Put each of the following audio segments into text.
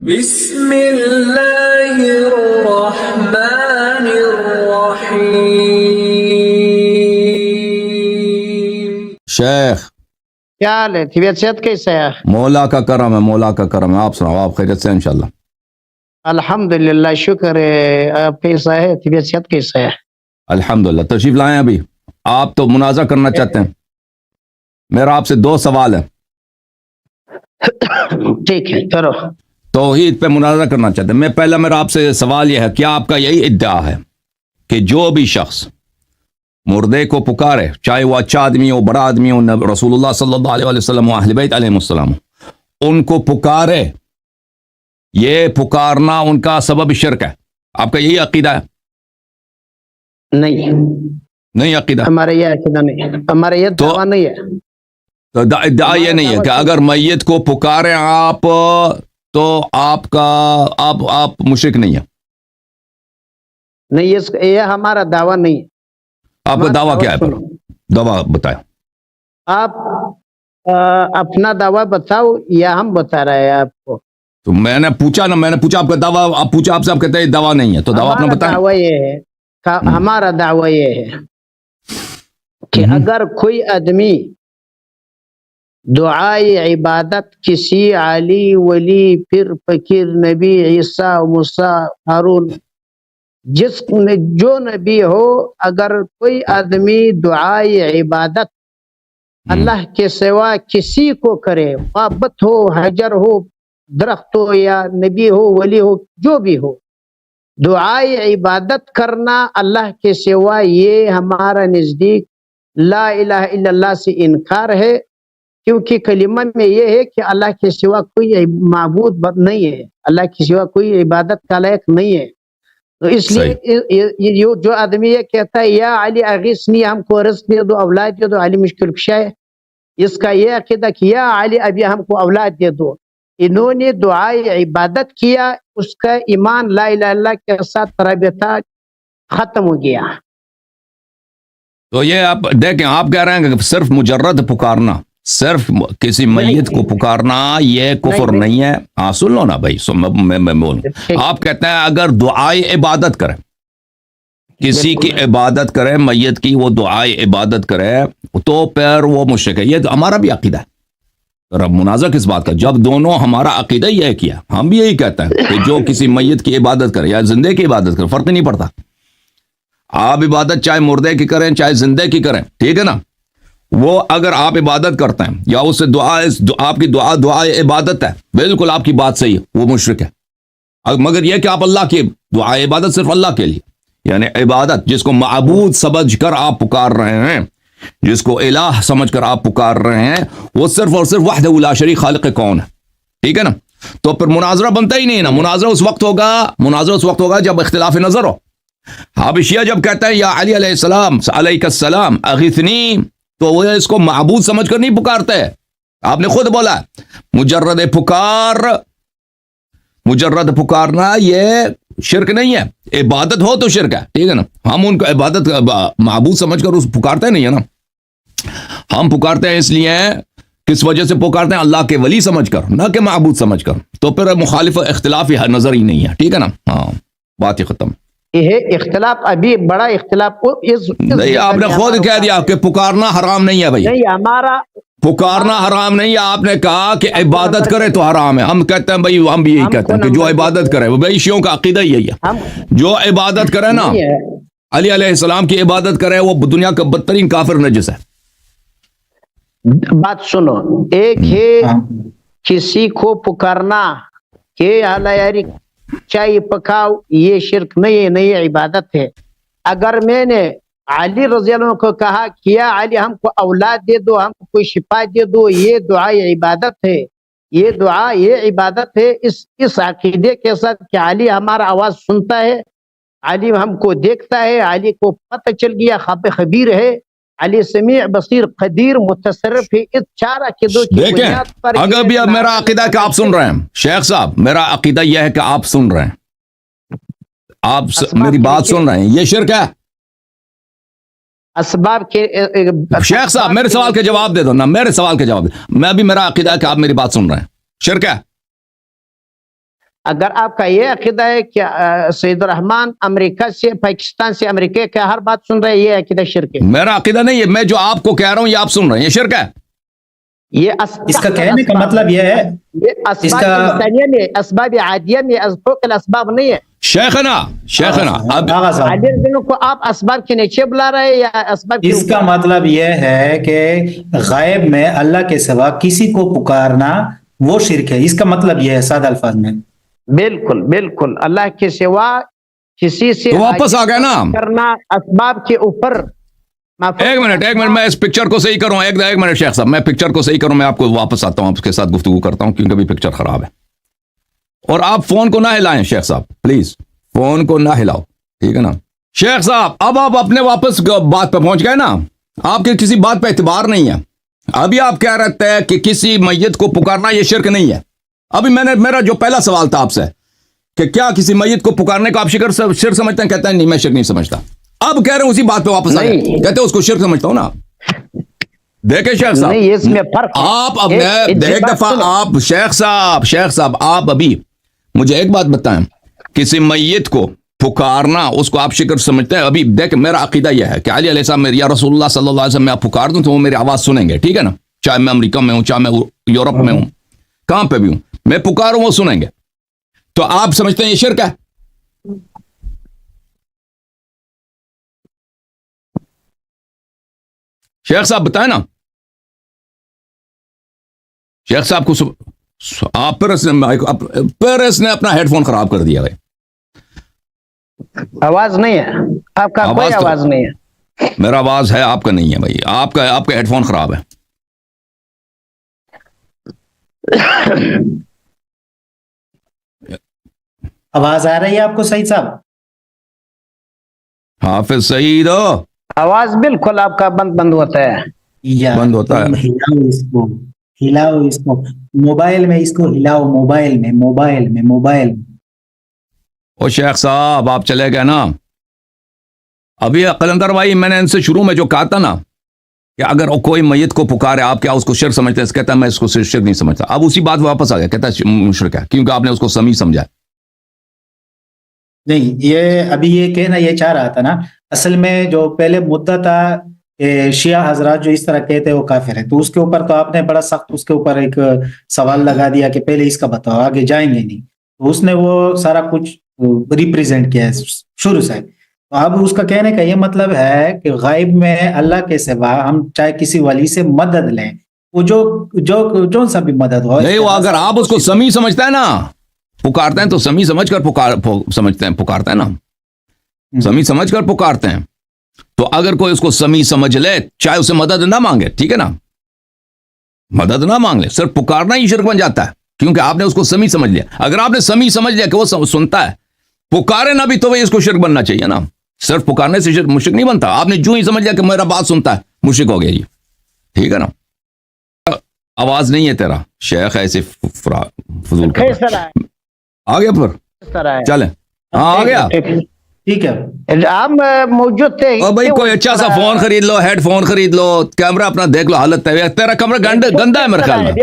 بسم اللہ الرحمن الرحیم۔ شیخ کیا حال ہے؟ طبیعت صحت کیسا ہے؟ مولا کا کرم ہے، مولا کا کرم ہے۔ آپ سناؤ، آپ خیریت سے ہیں انشاءاللہ؟ الحمدللہ، شکر ہے۔ آپ کیسا ہے؟ طبیعت صحت کیسا ہے؟ الحمدللہ۔ تشریف لائیں ابھی؟ آپ تو مناظرہ کرنا چاہتے ہیں؟ میرا آپ سے دو سوال ہے۔ ٹھیک ہے، کرو۔ توحید پہ مناظرہ کرنا چاہتے ہیں۔ میرا آپ سے سوال یہ ہے، کیا آپ کا یہی ادعا ہے کہ جو بھی شخص مردے کو پکارے، چاہے وہ اچھا آدمی ہو، بڑا آدمی ہو، رسول اللہ صلی اللہ علیہ وسلم و اہل بیت علیہ السلام، ان کو پکارے، یہ پکارنا ان کا سبب شرک ہے؟ آپ کا یہی عقیدہ ہے؟ نہیں، نہیں عقیدہ؟ ہمارا یہ عقیدہ نہیں ہے، ہمارا یہ دعویٰ نہیں ہے۔ تو ادعا یہ نہیں ہے کہ اگر میت کو پکارے آپ تو آپ مشرک نہیں ہے؟ نہیں، یہ ہمارا دعویٰ نہیں ہے۔ آپ کا دعویٰ کیا ہے؟ پر دعویٰ بتائیں۔ آپ اپنا دعویٰ بتاؤ یا ہم بتا رہے ہیں آپ کو؟ تو میں نے پوچھا آپ کا دعویٰ، آپ پوچھا، آپ سے آپ کہتے ہیں دعویٰ نہیں ہے، تو دعویٰ اپنا بتائیں۔ ہمارا دعویٰ یہ ہے کہ اگر کوئی آدمی دعائے عبادت کسی علی، ولی، پیر، فقیر، نبی، عیسیٰ، موسیٰ، ہارون، جو نبی ہو، اگر کوئی آدمی دعائے عبادت اللہ کے سوا کسی کو کرے، محبت ہو، حجر ہو، درخت ہو، یا نبی ہو، ولی ہو، جو بھی ہو، دعائے عبادت کرنا اللہ کے سوا، یہ ہمارا نزدیک لا الہ الا اللہ سے انکار ہے، کیونکہ کلمہ میں یہ ہے کہ اللہ کے سوا کوئی معبود نہیں ہے، اللہ کے سوا کوئی عبادت کا لائق نہیں ہے۔ تو اس لیے جو آدمی یہ کہتا ہے یا علی اغیثنی، ہم کو رزق دے دو، اولاد دے دو، علی مشکل کشا ہے، اس کا یہ عقیدہ کہ یا علی ابھی ہم کو اولاد دے دو، انہوں نے دعائے عبادت کیا، اس کا ایمان لا الہ الا اللہ کے ساتھ رابطہ ختم ہو گیا۔ تو یہ آپ دیکھیں، آپ کہہ رہے ہیں کہ صرف مجرد پکارنا، صرف کسی میت کو پکارنا یہ کفر نہیں ہے۔ ہاں سن لو نا بھائی، میں بولوں۔ آپ کہتے ہیں اگر دعائے عبادت کرے، کسی کی عبادت کرے، میت کی وہ دعائے عبادت کرے، تو پھر وہ مشرک ہے۔ یہ ہمارا بھی عقیدہ ہے۔ رب منازع کس بات کا؟ جب دونوں ہمارا عقیدہ یہ کیا، ہم بھی یہی کہتے ہیں کہ جو کسی میت کی عبادت کرے یا زندے کی عبادت کرے، فرق نہیں پڑتا۔ آپ عبادت چاہے مردے کی کریں چاہے زندے کی کریں، ٹھیک ہے نا؟ وہ اگر آپ عبادت کرتے ہیں یا اس سے آپ کی دعا عبادت ہے، بالکل آپ کی بات صحیح ہے، وہ مشرک ہے۔ مگر یہ کہ آپ اللہ کی دعا عبادت صرف اللہ کے لیے، یعنی عبادت جس کو معبود سمجھ کر آپ پکار رہے ہیں، جس کو الہ سمجھ کر آپ پکار رہے ہیں، وہ صرف اور صرف وحدہ لا شریک خالق کون ہے، ٹھیک ہے نا؟ تو پھر مناظرہ بنتا ہی نہیں نا۔ مناظرہ اس وقت ہوگا جب اختلاف نظر ہو۔ حبشیہ جب کہتا ہے یا علی علیہ السلام علیک السلام اغیثنی، تو وہ اس کو معبود سمجھ کر نہیں پکارتے۔ آپ نے خود بولا مجرد پکارنا یہ شرک نہیں ہے، عبادت ہو تو شرک ہے، ٹھیک ہے نا؟ ہم ان کو عبادت معبود سمجھ کر اس پکارتے نہیں ہے نا۔ ہم پکارتے ہیں اس لیے، کس وجہ سے پکارتے ہیں؟ اللہ کے ولی سمجھ کر، نہ کہ معبود سمجھ کر۔ تو پھر مخالف اختلاف ہی نظر ہی نہیں ہے، ٹھیک ہے نا؟ ہاں، بات ہی ختم۔ یہ اختلاف ابھی بڑا اختلاف نہیں، آپ نے خود کہہ دیا کہ پکارنا حرام نہیں ہے بھائی۔ نہیں، ہمارا پکارنا حرام نہیں ہے، آپ نے کہا کہ عبادت کرے تو حرام ہے۔ ہم کہتے ہیں بھائی، ہم بھی یہی کہتے ہیں کہ جو عبادت کرے، وہ بھائی شیعوں کا عقیدہ یہی ہے، جو عبادت کرے نا، علی علیہ السلام کی عبادت کرے، وہ دنیا کا بدترین کافر نجس ہے۔ بات سنو، ایک ہے کسی کو پکارنا کہ اللہ یاری چائے پکاؤ، یہ شرک نہیں ہے، نہیں عبادت ہے۔ اگر میں نے علی رضی اللہ عنہ کو کہا کہ یا علی ہم کو اولاد دے دو، ہم کو کوئی شفا دے دو، یہ دعا عبادت ہے، یہ دعا یہ عبادت ہے، اس عقیدے کے ساتھ کہ علی ہمارا آواز سنتا ہے، علی ہم کو دیکھتا ہے، علی کو پتہ چل گیا، خبیر ہے، علی سمیع بصیر قدیر متصرف ہے، اس چار عقیدوں کی بنیاد پر اگر بھی اب میرا عقیدہ کہ آپ سن رہے ہیں شیخ صاحب، میرا عقیدہ یہ ہے کہ آپ سن رہے ہیں، آپ میری بات سن رہے ہیں، یہ شرک ہے؟ اسباب کے شیخ صاحب میرے سوال کے جواب دے دو نا، میرے سوال کے جواب دے۔ میں بھی میرا عقیدہ ہے کہ آپ میری بات سن رہے ہیں، شرک ہے؟ اگر آپ کا یہ عقیدہ ہے کہ سید الرحمان امریکہ سے پاکستان سے امریکہ کا ہر بات سن رہے ہیں، یہ عقیدہ شرک ہے. میرا عقیدہ نہیں ہے، میں جو آپ کو کہہ رہا ہوں یہ آپ سن رہے ہیں، یہ شرک ہے. یہ اس کا کہنے کا مطلب یہ ہے یہ اسباب انسانیہ میں، اسباب عادیہ میں، فوق الاسباب نہیں ہے. شیخنا اب عادی دنوں کو آپ اسباب کے نیچے بلا رہے ہیں یا اسباب کے اس کا مطلب یہ ہے کہ غیب میں اللہ کے سوا کسی کو پکارنا وہ شرک ہے. اس کا مطلب یہ ہے سادہ الفاظ میں. بالکل بالکل، اللہ کے سوا کسی سے تو واپس آ گئے نا کرنا اسباب کے اوپر. ایک منٹ میں اس پکچر کو صحیح کروں. ایک منٹ شیخ صاحب، میں پکچر کو صحیح کروں، میں آپ کو واپس آتا ہوں، آپ کے ساتھ گفتگو کرتا ہوں کیونکہ ابھی پکچر خراب ہے. اور آپ فون کو نہ ہلائیں شیخ صاحب، پلیز فون کو نہ ہلاؤ، ٹھیک ہے نا. شیخ صاحب اب آپ اپنے واپس بات پہ پہنچ گئے نا، آپ کے کسی بات پہ اعتبار نہیں ہے. ابھی آپ کہہ رہے تھے کہ کسی میت کو پکارنا یہ شرک نہیں ہے. ابھی میرا جو پہلا سوال تھا آپ سے کہ کیا کسی میت کو پکارنے کو آپ شرک سمجھتے ہیں، کہتے ہیں نہیں میں شرک نہیں سمجھتا. اب کہہ رہے ہیں اسی بات پہ واپس آ گئے، کہتے ہیں اس کو شرک سمجھتا ہوں نا. دیکھیں شیخ صاحب، آپ اب ایک دفعہ آپ شیخ صاحب آپ ابھی مجھے ایک بات بتائیں، کسی میت کو پکارنا اس کو آپ شرک سمجھتے ہیں؟ ابھی دیکھ میرا عقیدہ یہ ہے کہ علی علیہ السلام یا رسول اللہ صلی اللہ علیہ وسلم میں آپ پکار دوں تو وہ میری آواز سنیں گے، ٹھیک ہے نا. چاہے میں امریکہ میں ہوں، چاہے میں یورپ میں ہوں، کہاں پہ بھی ہوں، میں پکاروں وہ سنیں گے. تو آپ سمجھتے ہیں یہ شرک ہے؟ شیخ صاحب بتائیں نا. شیخ صاحب کو آپ پیرس نے اپنا ہیڈ فون خراب کر دیا ہے. آواز نہیں ہے آپ کا، کوئی آواز نہیں ہے. میرا آواز ہے، آپ کا نہیں ہے بھائی. آپ کا ہیڈ فون خراب ہے. آواز آ رہی ہے آپ کو سعید صاحب؟ حافظ سعید آواز بالکل آپ کا بند ہوتا ہے. بند ہوتا ہے. ہلاؤ اس کو موبائل میں، اس کو ہلاؤ موبائل میں. او شیخ صاحب آپ چلے گئے نا. ابھی قلندر بھائی میں نے ان سے شروع میں جو کہا تھا نا کہ اگر کوئی میت کو پکارے آپ کیا اس کو شرک سمجھتے ہیں؟ کہتا ہے میں اس کو شرک نہیں سمجھتا. اب اسی بات واپس آ گیا، کہتا ہے مشرک ہے کیونکہ آپ نے اس کو سمیع سمجھا. نہیں، یہ ابھی یہ کہنا یہ چاہ رہا تھا نا، اصل میں جو پہلے مدعا تھا شیعہ حضرات جو اس طرح کہتے ہیں وہ کافر ہے، تو اس کے اوپر تو آپ نے بڑا سخت اس کے اوپر ایک سوال لگا دیا کہ پہلے اس کا بتاؤ، آگے جائیں گے نہیں. تو اس نے وہ سارا کچھ ریپریزنٹ کیا ہے شروع سے. تو اب اس کا کہنے کا یہ مطلب ہے کہ غائب میں اللہ کے سوا ہم چاہے کسی ولی سے مدد لیں، وہ جو سا بھی مدد ہو نہیں، وہ اگر آپ اس کو سمیع سمجھتا ہے نا، پکارتے ہیں تو سمیع سمجھ کر پکارتے ہیں نا، سمیع سمجھ کر پکارتے ہیں. تو اگر کوئی اس کو سمیع سمجھ لے، چاہے اسے مدد نہ مانگے، ٹھیک ہے نا، مدد نہ مانگ لے، صرف پکارنا ہی شرک بن جاتا ہے کیونکہ آپ نے اس کو سمیع سمجھ لیا. اگر آپ نے سمیع سمجھ لیا کہ وہ سنتا ہے، پکارے نہ بھی تو اس کو شرک بننا چاہیے نا. صرف پکارنے سے مشرک نہیں بنتا. آپ نے جو ہی سمجھ لیا کہ میرا بات سنتا ہے، مشرک ہو گیا جی، ٹھیک ہے نا. آواز نہیں ہے تیرا شیخ، ایسے فضول آ گیا پر چلیں. ہاں آ گیا، ٹھیک ہے. آپ موجود تھے بھائی کوئی اچھا سا فون خرید لو، ہیڈ فون خرید لو، کیمرہ اپنا دیکھ لو. حالت ہے تیرا کیمرہ گندا ہے میرے خیال میں.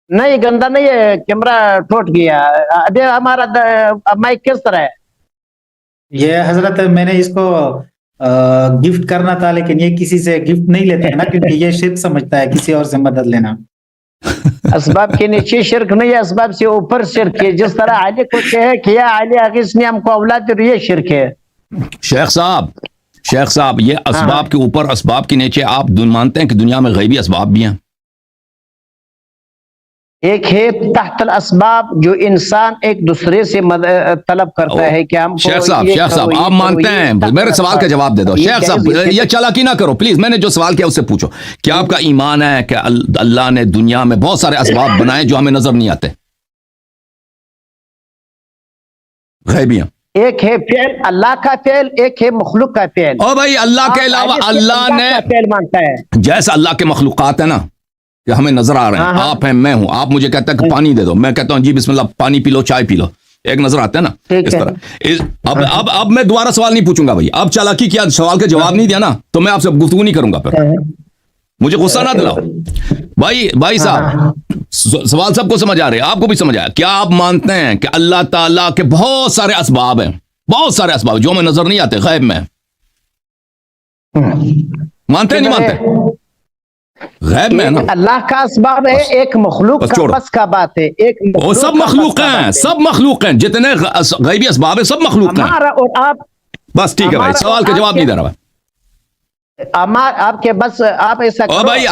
نہیں گندا نہیں ہے، کیمرہ ٹوٹ گیا. ابھی ہمارا مائک کس طرح ہے؟ یہ حضرت میں نے اس کو گفٹ کرنا تھا، لیکن یہ کسی سے گفٹ نہیں لیتا ہے نا، کیونکہ یہ شرک سمجھتا ہے کسی اور سے مدد لینا. اسباب کے نیچے شرک نہیں ہے، اسباب سے اوپر شرک ہے. جس طرح علی کو کہے کہ یا علی اگر نے ہم کو اولاد دی، یہ شرک ہے. شیخ صاحب یہ اسباب کے اوپر اسباب کے نیچے آپ مانتے ہیں کہ دنیا میں غیبی اسباب بھی ہیں؟ ایک ہے تحت الاسباب جو انسان ایک دوسرے سے طلب کرتا ہے کہ ہم کو. شیخ صاحب آپ مانتے ہیں؟ میرے سوال کا جواب دے دو شیخ صاحب. یہ چالاکی نہ کرو پلیز، میں نے جو سوال کیا اس سے پوچھو. کیا آپ کا ایمان ہے کہ اللہ نے دنیا میں بہت سارے اسباب بنائے جو ہمیں نظر نہیں آتے، غیبی ہیں؟ ایک ہے فعل اللہ کا فعل، ایک ہے مخلوق کا فعل. او بھائی اللہ کے علاوہ اللہ نے فعل مانتا ہے، جیسا اللہ کے مخلوقات ہیں نا کہ ہمیں نظر آ رہے ہیں، آپ ہیں، میں ہوں، آپ مجھے کہتے ہیں کہ پانی دے دو، میں کہتا ہوں جی بسم اللہ پانی پی لو، چائے پی لو، ایک نظر آتا ہے نا اس طرح. اب میں دوبارہ سوال نہیں پوچھوں گا بھائی. اب چالاکی کیا، سوال کا جواب نہیں دیا نا تو میں آپ سے گفتگو نہیں کروں گا پھر. مجھے غصہ نہ دلاؤ بھائی صاحب، سوال سب کو سمجھ آ رہے ہیں، آپ کو بھی سمجھ آیا؟ کیا آپ مانتے ہیں کہ اللہ تعالیٰ کے بہت سارے اسباب ہیں، بہت سارے اسباب جو ہمیں نظر نہیں آتے، غیب میں؟ مانتے ہیں نہیں مانتے؟ غیب میں ہے نا، اللہ کا اسباب ہے، ایک مخلوق کا بس کا بات ہے، ایک وہ سب مخلوق ہیں، سب مخلوق ہیں، جتنے غیبی اسباب ہیں سب مخلوق ہیں. ہمارا اور آپ، بس ٹھیک ہے بھائی، سوال کا جواب نہیں دے رہا. آپ کے بس آپ ایسا او بھائی،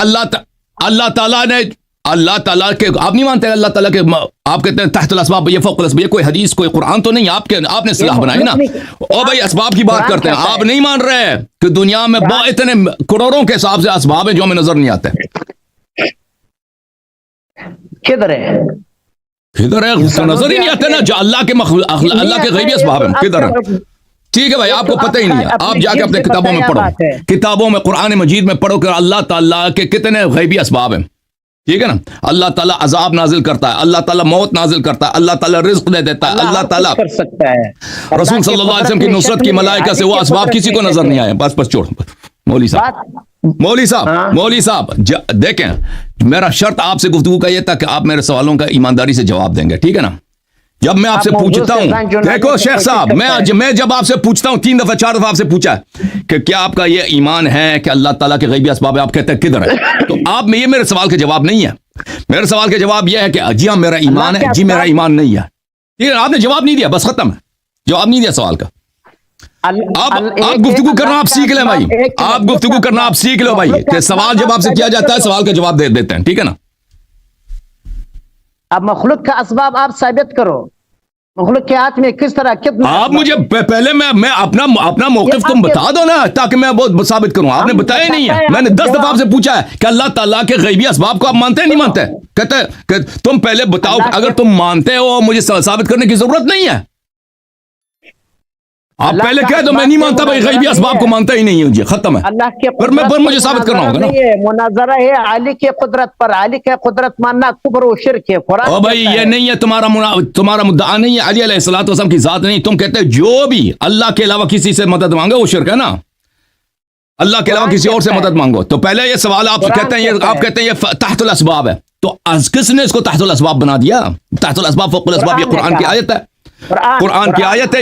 اللہ تعالیٰ نے، اللہ تعالیٰ کے آپ نہیں مانتے اللہ تعالیٰ کے، آپ کہتے ہیں تحت الاسباب، یہ فوق الاسباب، یہ کوئی حدیث کوئی قرآن تو نہیں، آپ نے اصطلاح بنائی نا. او بھائی، اسباب کی بات کرتے ہیں، آپ نہیں مان رہے کہ دنیا میں اتنے کروڑوں کے حساب سے اسباب ہیں جو ہمیں نظر نہیں آتے. کدھر ہے؟ کدھر ہے؟ نظر ہی نہیں آتے نا، جو اللہ کے غیبی اسباب ہیں، کدھر ہے؟ ٹھیک ہے بھائی، آپ کو پتہ ہی نہیں ہے، آپ جا کے اپنے کتابوں میں پڑھو، کتابوں میں قرآن مجید میں پڑھو کہ اللہ تعالیٰ کے کتنے غیبی اسباب ہیں. ٹھیک ہے نا؟ اللہ تعالیٰ عذاب نازل کرتا ہے، اللہ تعالیٰ موت نازل کرتا ہے، اللہ تعالیٰ رزق دے دیتا ہے، اللہ تعالیٰ کر سکتا ہے. رسول صلی اللہ علیہ وسلم کی نصرت کی ملائکہ سے وہ اسباب کسی کو نظر نہیں آئے. بس چھوڑ مولوی صاحب دیکھیں، میرا شرط آپ سے گفتگو کا یہ تھا کہ آپ میرے سوالوں کا ایمانداری سے جواب دیں گے. ٹھیک ہے نا؟ جب میں آپ سے پوچھتا ہوں، دیکھو شیخ صاحب، میں جب آپ سے پوچھتا ہوں 3 دفعہ 4 دفعہ آپ سے پوچھا ہے کہ کیا آپ کا یہ ایمان ہے کہ اللہ تعالیٰ کے غیبی اسباب ہے، آپ کہتے ہیں کدھر ہے؟ تو آپ میں یہ میرے سوال کا جواب نہیں ہے. میرے سوال کا جواب یہ ہے کہ جی ہاں میرا ایمان ہے، جی میرا ایمان نہیں ہے. ٹھیک ہے، آپ نے جواب نہیں دیا، بس ختم ہے، جواب نہیں دیا سوال کا. آپ گفتگو کرنا آپ سیکھ لیں بھائی، آپ گفتگو کرنا آپ سیکھ لو بھائی، کہ سوال جب آپ سے کیا جاتا ہے سوال کا جواب دے دیتے ہیں. ٹھیک ہے نا؟ اب مخلوق کا اسباب آپ ثابت کرو، مخلوق کے ہاتھ میں کس طرح کتنا. آپ مجھے پہلے میں اپنا موقف تم بتا دو نا، تاکہ میں وہ ثابت کروں. آپ نے بتایا نہیں ہے، میں نے 10 دفعہ آپ سے پوچھا ہے کہ اللہ تعالیٰ کے غیبی اسباب کو آپ مانتے ہیں نہیں مانتے؟ کہتے ہیں کہ تم پہلے بتاؤ، اگر تم مانتے ہو مجھے ثابت کرنے کی ضرورت نہیں ہے. آپ پہلے کہہ دو میں نہیں مانتا بھائی، غیبی اسباب کو مانتا ہی نہیں ہوں جی، ختم ہے. اللہ کے پھر مجھے ثابت کرنا ہوگا نا. مناظرہ ہے علی کے قدرت پر، علی کے قدرت ماننا کفر و شرک ہے. او بھائی، یہ نہیں ہے تمہارا مدعا نہیں ہے علی علیہ الصلوۃ والسلام کی ذات نہیں. تم کہتے ہیں جو بھی اللہ کے علاوہ کسی سے مدد مانگو وہ شرک ہے نا، اللہ کے علاوہ کسی اور سے مدد مانگو. تو پہلے یہ سوال آپ کہتے ہیں یہ تحت الاسباب ہے، تو کس نے اس کو تحت الاسباب بنا دیا؟ تحت الاسباب فوق الاسباب، یہ قرآن کی آیت ہے، قرآن کی آیت ہے،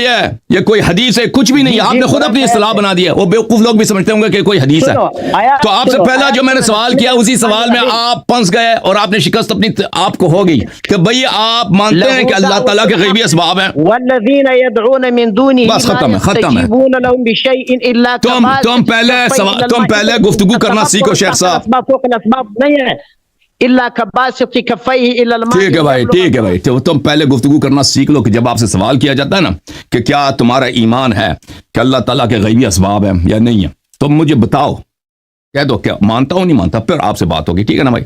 یہ کوئی حدیث ہے کچھ بھی نہیں. آپ نے خود اپنی اصطلاح بنا دیا. وہ بیوقوف لوگ بھی سمجھتے ہوں گے کہ کوئی حدیث ہے. تو آپ سے پہلا جو میں نے سوال کیا اسی سوال میں آپ پھنس گئے اور آپ نے شکست اپنی آپ کو ہو گئی کہ بھئی آپ مانتے ہیں کہ اللہ تعالیٰ کے غیبی اسباب ہیں. والذین یدعون من دونه بس ختم ہے. یستجیبون لهم بشیء الا تم پہلے گفتگو کرنا سیکھو شیخ صاحب. فوق الاسباب نہیں ہے الا کباسط کفیہ الى الماء. ٹھیک ہے بھائی، تم پہلے گفتگو کرنا سیکھ لو کہ جب آپ سے سوال کیا جاتا ہے نا کہ کیا تمہارا ایمان ہے کہ اللہ تعالیٰ کے غیبی اسباب ہیں یا نہیں ہے، تم مجھے بتاؤ، کہہ دو کیا مانتا ہوں نہیں مانتا، پھر آپ سے بات ہوگی. ٹھیک ہے نا بھائی؟